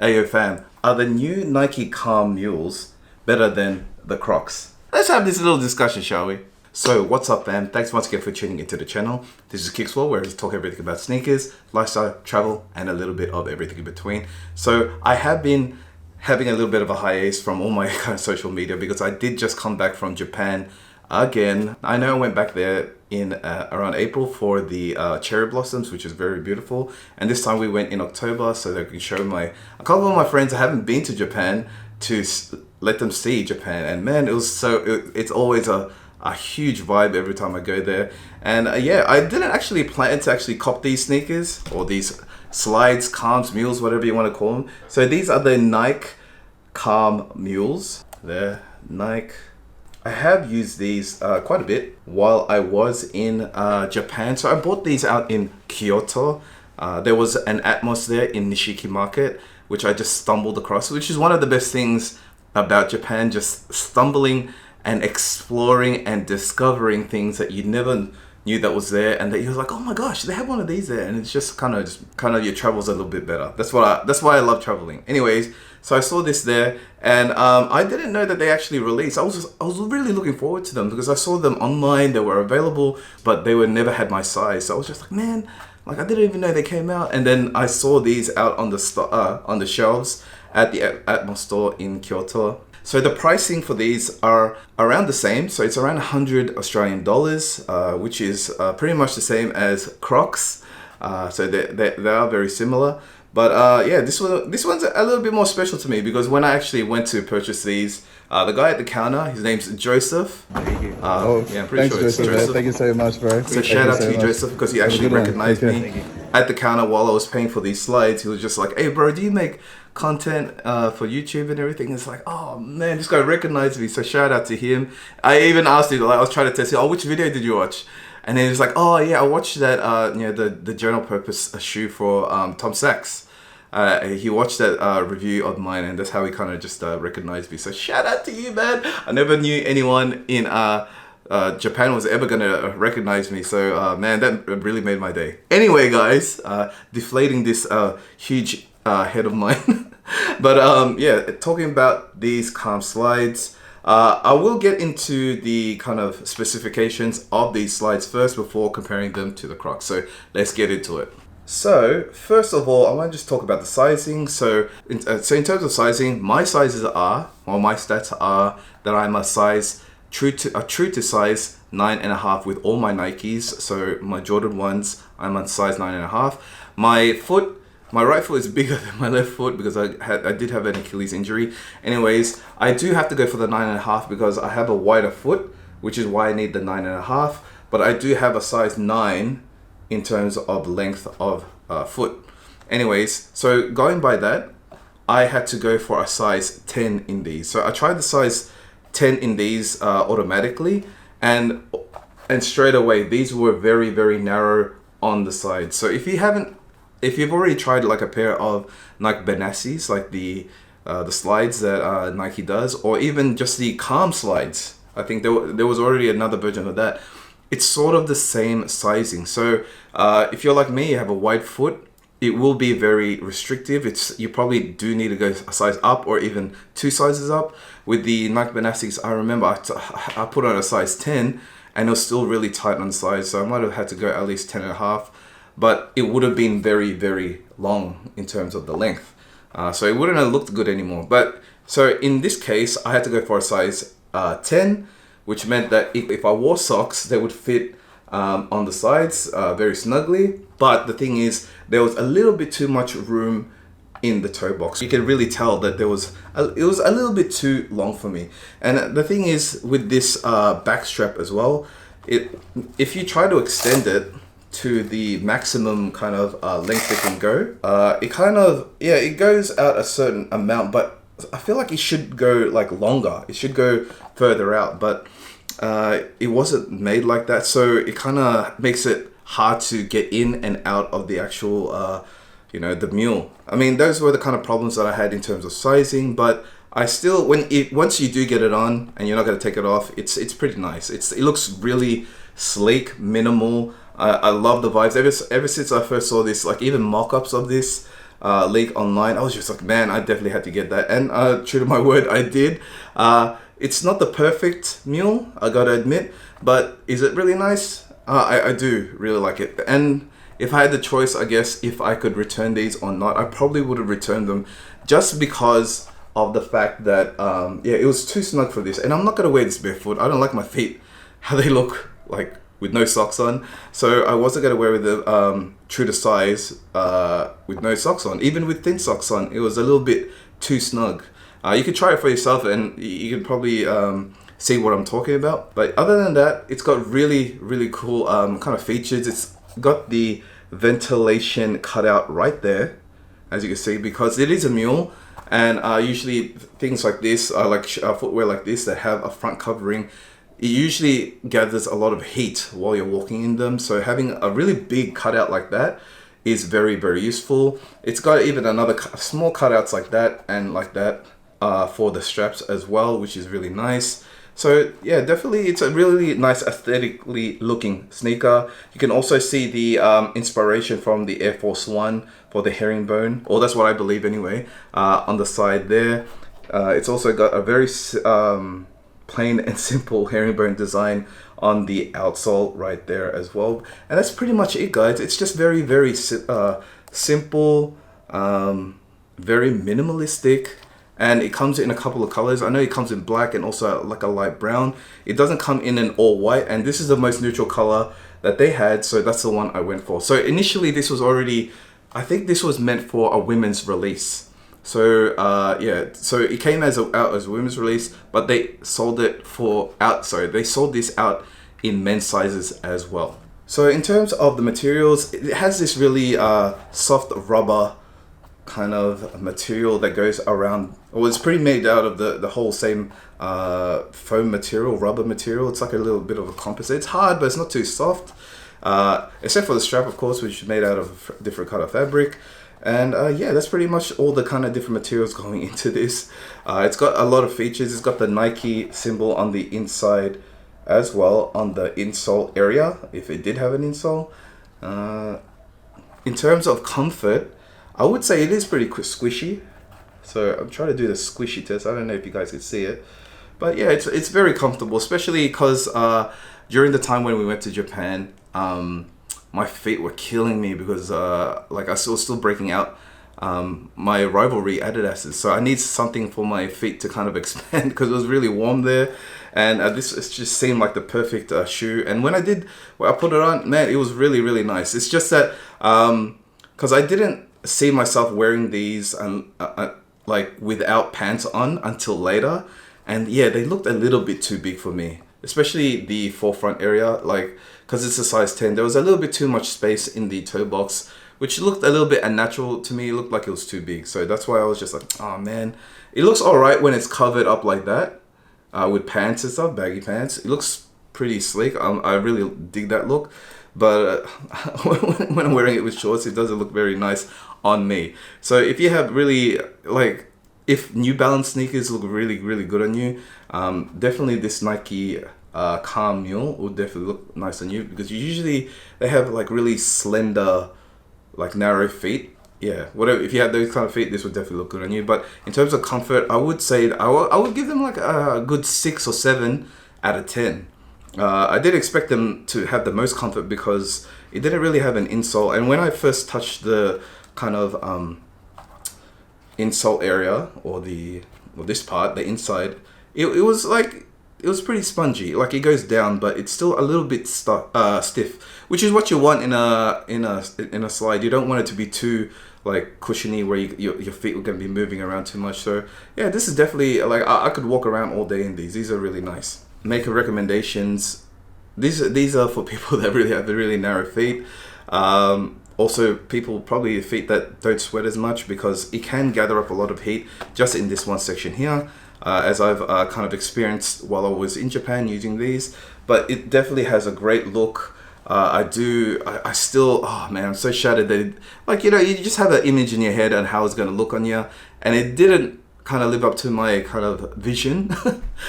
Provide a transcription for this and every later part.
Ayo fam, are the new Nike Calm Mules better than the Crocs? Let's have this little discussion, shall we? So what's up fam, thanks once again for tuning into the channel. This is KIXPLORE, where we talk everything about sneakers, lifestyle, travel, and a little bit of everything in between. So I have been having a little bit of a hiatus from all my kind of social media because I did just come back from Japan again. I know I went back there in around April for the cherry blossoms, which is very beautiful, and this time we went in October so that I can show a couple of my friends that haven't been to Japan to let them see Japan. And man, it was it's always a huge vibe every time I go there. And yeah, I didn't actually plan to actually cop these sneakers or these slides, calms, mules, whatever you want to call them. So these are the Nike Calm Mules. They're Nike. I have used these quite a bit while I was in Japan. So I bought these out in Kyoto. There was an Atmos there in Nishiki Market, which I just stumbled across, which is one of the best things about Japan, just stumbling and exploring and discovering things that you never knew that was there, and that you're like, oh my gosh, they have one of these there, and it's just kind of your travels a little bit better. That's why I love traveling. Anyways, so I saw this there, and I didn't know that they actually released. I was really looking forward to them because I saw them online. They were available, but they never had my size. So I was just like, man, like I didn't even know they came out. And then I saw these out on the shelves at the Atmos store in Kyoto. So the pricing for these are around the same. So it's around 100 Australian dollars, which is pretty much the same as Crocs. So they are very similar. But yeah, this one's a little bit more special to me because when I actually went to purchase these, the guy at the counter, his name's Joseph. Yeah, I'm pretty sure it's Joseph. Thank you so much, bro. So shout out to you, Joseph, because he actually recognized me at the counter while I was paying for these slides. He was just like, hey bro, do you make content for YouTube and everything? It's like, oh man, this guy recognized me. So shout out to him. I even asked him, like, I was trying to test him, oh, which video did you watch? And then he was like, oh yeah, I watched that, the general purpose shoe for Tom Sachs. He watched that review of mine, and that's how he kind of just recognized me. So shout out to you, man. I never knew anyone in Japan was ever gonna recognize me. So man, that really made my day. Anyway, guys, deflating this huge head of mine. But yeah, talking about these calm slides, I will get into the kind of specifications of these slides first before comparing them to the Crocs. So let's get into it. So first of all, I want to just talk about the sizing. So in terms of sizing, my sizes are, or my stats are, that I'm a size true to size 9.5 with all my Nikes. So my Jordan 1s, I'm on size 9.5. My right foot is bigger than my left foot because I did have an Achilles injury. Anyways, I do have to go for the 9.5 because I have a wider foot, which is why I need the 9.5. But I do have a size 9 in terms of length of foot. Anyways, so going by that, I had to go for a size 10 in these. So I tried the size 10 in these automatically, and straight away these were very, very narrow on the side. So if you've already tried like a pair of Nike Benassis, like the slides that Nike does, or even just the Calm slides, I think there was already another version of that. It's sort of the same sizing. So if you're like me, you have a wide foot, it will be very restrictive. You probably do need to go a size up or even 2 sizes up. With the Nike Benassis, I remember I put on a size 10 and it was still really tight on the sides. So I might have had to go at least 10.5, but it would have been very, very long in terms of the length. So it wouldn't have looked good anymore. But so in this case, I had to go for a size 10, which meant that if I wore socks, they would fit on the sides very snugly. But the thing is, there was a little bit too much room in the toe box. You can really tell that it was a little bit too long for me. And the thing is, with this back strap as well, if you try to extend it to the maximum kind of length it can go, it goes out a certain amount, but I feel like it should go like longer. It should go further out, but it wasn't made like that. So it kind of makes it hard to get in and out of the actual, the mule. I mean, those were the kind of problems that I had in terms of sizing, but I still, once you do get it on and you're not going to take it off, it's pretty nice. It looks really sleek, minimal. I love the vibes. Ever since I first saw this, like even mock-ups of this, leak online, I was just like, man, I definitely had to get that. And true to my word, I did. It's not the perfect mule, I gotta admit, but is it really nice? I do really like it. And if I had the choice, I guess, if I could return these or not, I probably would have returned them, just because of the fact that yeah, it was too snug for this. And I'm not gonna wear this barefoot. I don't like my feet how they look like with no socks on, so I wasn't gonna wear the true to size with no socks on. Even with thin socks on, it was a little bit too snug. You could try it for yourself, and you can probably see what I'm talking about. But other than that, it's got really cool kind of features. It's got the ventilation cutout right there, as you can see, because it is a mule. And usually things like this, like footwear like this that have a front covering, it usually gathers a lot of heat while you're walking in them. So having a really big cutout like that is very useful. It's got even another small cutouts like that and like that for the straps as well, which is really nice. So yeah, definitely it's a really nice aesthetically looking sneaker. You can also see the inspiration from the Air Force One for the herringbone, or that's what I believe anyway, on the side there. It's also got a very plain and simple herringbone design on the outsole right there as well. And that's pretty much it, guys. It's just very simple, very minimalistic. And it comes in a couple of colors. I know it comes in black and also like a light brown. It doesn't come in an all white, and this is the most neutral color that they had, so that's the one I went for. So initially this was already, I think this was meant for a women's release. So yeah, so it came out as a women's release, but they sold it they sold this out in men's sizes as well. So in terms of the materials, it has this really soft rubber kind of material that goes around. Well, it's pretty made out of the whole same foam material, rubber material. It's like a little bit of a composite. It's hard, but it's not too soft, except for the strap, of course, which is made out of different kind of fabric. And yeah, that's pretty much all the kind of different materials going into this. It's got a lot of features. It's got the Nike symbol on the inside as well, on the insole area, if it did have an insole. In terms of comfort, I would say it is pretty squishy. So I'm trying to do the squishy test. I don't know if you guys can see it, but yeah, it's very comfortable, especially because during the time when we went to Japan, my feet were killing me because like I was still breaking out my rivalry Adidas's. So I need something for my feet to kind of expand because it was really warm there. And this just seemed like the perfect shoe. And when I put it on, man, it was really nice. It's just that because I didn't see myself wearing these like without pants on until later, and yeah, they looked a little bit too big for me, especially the forefront area, like because it's a size 10. There was a little bit too much space in the toe box, which looked a little bit unnatural to me. It looked like it was too big, so that's why I was just like, oh man. It looks all right when it's covered up like that with pants and stuff, baggy pants. It looks pretty sleek. I really dig that look. But when I'm wearing it with shorts, it doesn't look very nice on me. So if you have really, like, if New Balance sneakers look really good on you, definitely this Nike Calm Mule will definitely look nice on you, because usually they have like really slender, like narrow feet. Yeah, whatever. If you have those kind of feet, this would definitely look good on you. But in terms of comfort, I would say I would give them like a good 6 or 7 out of 10. I did expect them to have the most comfort because it didn't really have an insole. And when I first touched the kind of insole area, or this part, the inside, it was like, it was pretty spongy. Like it goes down, but it's still a little bit stiff, which is what you want in a slide. You don't want it to be too like cushiony where your feet are going to be moving around too much. So yeah, this is definitely like I could walk around all day in these. These are really nice. Maker recommendations. These are for people that really have really narrow feet. Also, people probably feet that don't sweat as much, because it can gather up a lot of heat just in this one section here, as I've kind of experienced while I was in Japan using these. But it definitely has a great look. I still, oh man, I'm so shattered that like, you know, you just have an image in your head on how it's going to look on you, and it didn't kind of live up to my kind of vision.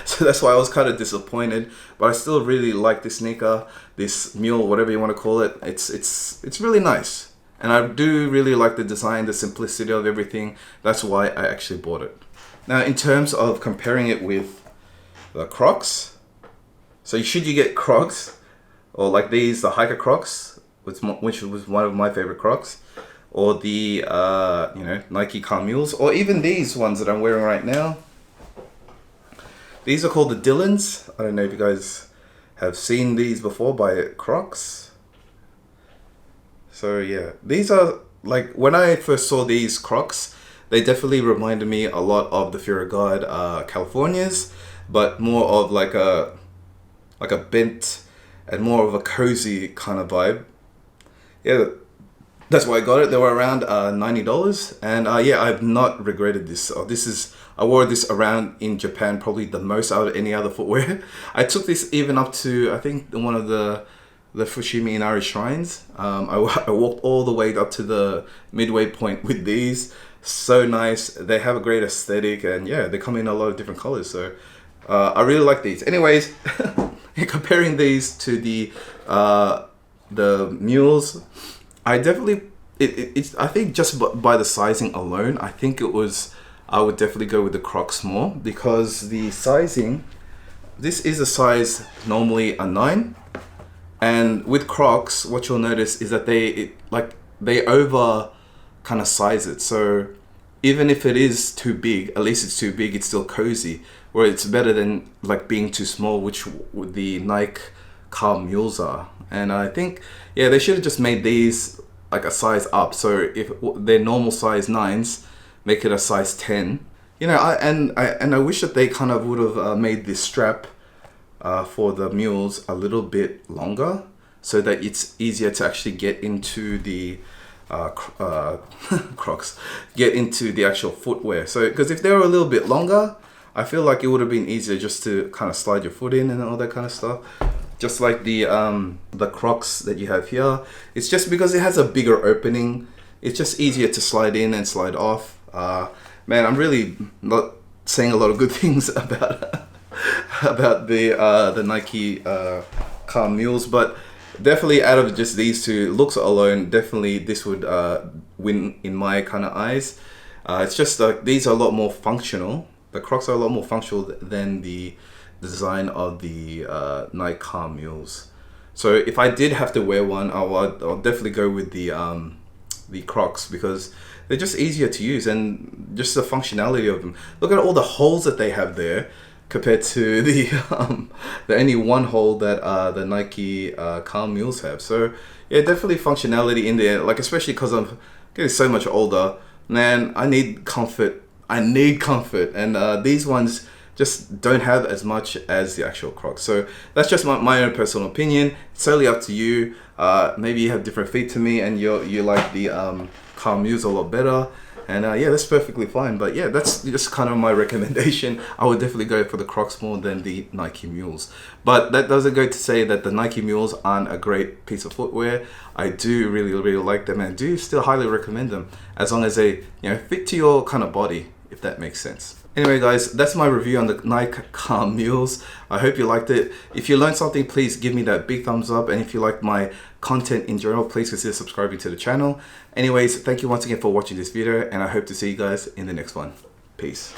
So that's why I was kind of disappointed, but I still really like this sneaker, this mule, whatever you want to call it. It's really nice. And I do really like the design, the simplicity of everything. That's why I actually bought it. Now, in terms of comparing it with the Crocs, so should you get Crocs, or like these, the Hiker Crocs, which was one of my favorite Crocs, or the you know, Nike Calm Mules, or even these ones that I'm wearing right now. These are called the Dylans. I don't know if you guys have seen these before by Crocs. So yeah, these are like, when I first saw these Crocs, they definitely reminded me a lot of the Fear of God Californias, but more of like a bent and more of a cozy kind of vibe. Yeah, that's why I got it. They were around $90, and yeah, I've not regretted this. I wore this around in Japan probably the most out of any other footwear. I took this even up to, I think, one of the Fushimi Inari shrines. I walked all the way up to the midway point with these. So nice. They have a great aesthetic, and yeah, they come in a lot of different colors. So I really like these. Anyways, comparing these to the mules, I definitely, I think just by the sizing alone, I would definitely go with the Crocs more, because the sizing, this is a size normally a 9, and with Crocs, what you'll notice is that they over kind of size it. So even if it is too big, at least it's too big, it's still cozy, where it's better than like being too small, which the Nike Calm Mules are. And I think, yeah, they should have just made these like a size up. So if they're normal size 9s, make it a size 10. You know, I wish that they kind of would have made this strap for the mules a little bit longer, so that it's easier to actually get into the Crocs, get into the actual footwear. So, because if they were a little bit longer, I feel like it would have been easier just to kind of slide your foot in and all that kind of stuff. Just like the Crocs that you have here, it's just because it has a bigger opening, it's just easier to slide in and slide off. Man, I'm really not saying a lot of good things about the Nike Calm Mules, but definitely out of just these two looks alone, definitely this would win in my kind of eyes. It's just like these are a lot more functional. The Crocs are a lot more functional than the design of the Nike Calm Mules. So if I did have to wear one, I'll definitely go with the Crocs, because they're just easier to use, and just the functionality of them. Look at all the holes that they have there, compared to the only one hole that the Nike Calm Mules have. So yeah, definitely functionality in there. Like, especially because I'm getting so much older, man, I need comfort. And these ones just don't have as much as the actual Crocs. So that's just my own personal opinion. It's totally up to you. Maybe you have different feet to me, and you like the Calm Mules a lot better. And yeah, that's perfectly fine. But yeah, that's just kind of my recommendation. I would definitely go for the Crocs more than the Nike Mules. But that doesn't go to say that the Nike Mules aren't a great piece of footwear. I do really, really like them, and do still highly recommend them, as long as they, you know, fit to your kind of body, if that makes sense. Anyway guys, that's my review on the Nike Calm Mules. I hope you liked it. If you learned something, please give me that big thumbs up. And if you like my content in general, please consider subscribing to the channel. Anyways, thank you once again for watching this video, and I hope to see you guys in the next one. Peace.